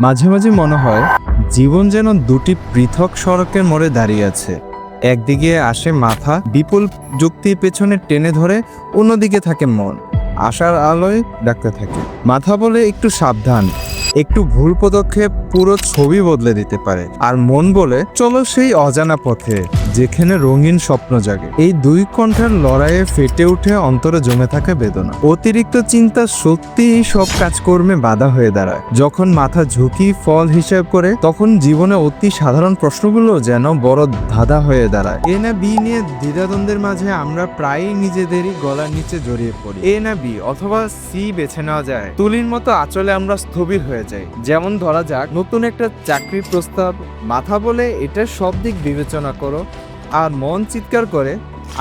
মাঝে মাঝে মনে হয় জীবন যেন দুটি পৃথক সড়কের মোড়ে দাঁড়িয়ে আছে। একদিকে আসে মাথা বিপুল যুক্তির পেছনে টেনে ধরে, অন্যদিকে থাকে মন আশার আলোয় ডাকতে থাকে। মাথা বলে একটু সাবধান, একটু ভুল পদক্ষেপ পুরো ছবি বদলে দিতে পারে। আর মন বলে চলো সেই অজানা পথে যেখানে রঙিন স্বপ্ন জাগে। এই দুই কণ্ঠের লড়াইয়ে ফেটে উঠে অন্তরে জমে থাকা বেদনা। অতিরিক্ত চিন্তা সত্যিই সব কাজকর্মে বাধা হয়ে দাঁড়ায়। যখন মাথা ঝুঁকি ফল হিসেব করে, তখন জীবনে অতি সাধারণ প্রশ্নগুলো যেন বড় ধাঁধা হয়ে দাঁড়ায়। এ না বি নিয়ে দ্বিধাদ্বন্দ্বের মাঝে আমরা প্রায়ই নিজেদেরই গলার নিচে জড়িয়ে পড়ি। এ না বি অথবা সি বেছে নেওয়া যায়, তুলির মতো আঁচলে আমরা স্থবির হয়ে যাই। যেমন ধরা যাক নতুন একটা চাকরির প্রস্তাব, মাথা বলে এটা সব দিক বিবেচনা করো, আর মন চিৎকার করে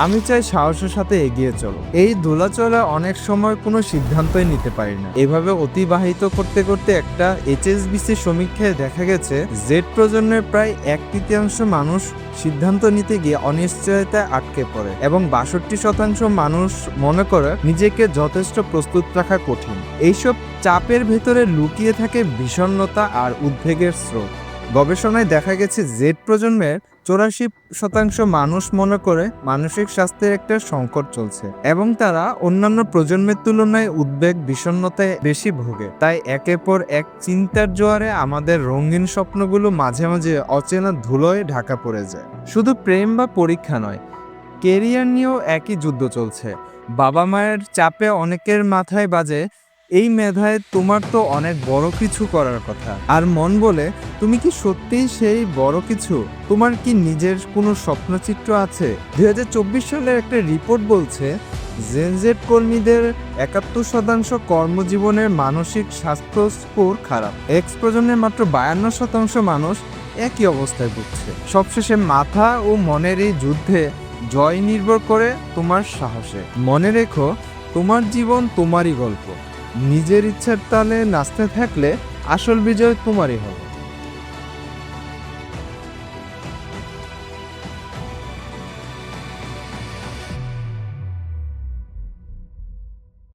আমি চাই সাহসের সাথে এগিয়ে চলো। এই দোলাচলে অনেক সময় কোনো সিদ্ধান্তই নিতে পারি না। এভাবে অতিবাহিত করতে করতে একটা HSBC সমীক্ষায় দেখা গেছে জেড প্রজন্মের প্রায় 1/3 মানুষ সিদ্ধান্ত নিতে গিয়ে অনিশ্চয়তায় আটকে পড়ে, এবং 62% মানুষ মনে করে নিজেকে যথেষ্ট প্রস্তুত রাখা কঠিন। এইসব চাপের ভেতরে লুকিয়ে থাকে বিষণ্ণতা আর উদ্বেগের স্রোত। গবেষণায় দেখা গেছে জেড প্রজন্মের 84% মানুষ মনে করে মানসিক স্বাস্থ্যের একটা সংকট চলছে, এবং তারা অন্যান্য প্রজন্মের তুলনায় উদ্বেগ বিষণ্ণতায় বেশি ভোগে। তাই একের পর এক চিন্তার জোয়ারে আমাদের রঙিন স্বপ্নগুলো মাঝে মাঝে অচেনা ধুলোয় ঢাকা পড়ে যায়। শুধু প্রেম বা পরীক্ষা নয়, কেরিয়ার নিয়েও একই যুদ্ধ চলছে। বাবা মায়ের চাপে অনেকের মাথায় বাজে এই মেধায় তোমার তো অনেক বড় কিছু করার কথা। আর মন বলে তুমি কি সত্যিই সেই বড় কিছু? তোমার কি নিজের কোনো স্বপ্নচিত্র আছে? 2024 সালের একটা রিপোর্ট বলছে জেনজেড কর্মীদের 71% কর্মজীবনের মানসিক স্বাস্থ্য স্কোর খারাপ। এক্স প্রজন্মের মাত্র 52% মানুষ একই অবস্থায় ভুগছে। সবশেষে মাথা ও মনের এই যুদ্ধে জয় নির্ভর করে তোমার সাহসে। মনে রেখো, তোমার জীবন তোমারই গল্প। নিজের ইচ্ছার তালে নাচতে থাকলে আসল বিজয় তোমারই হবে।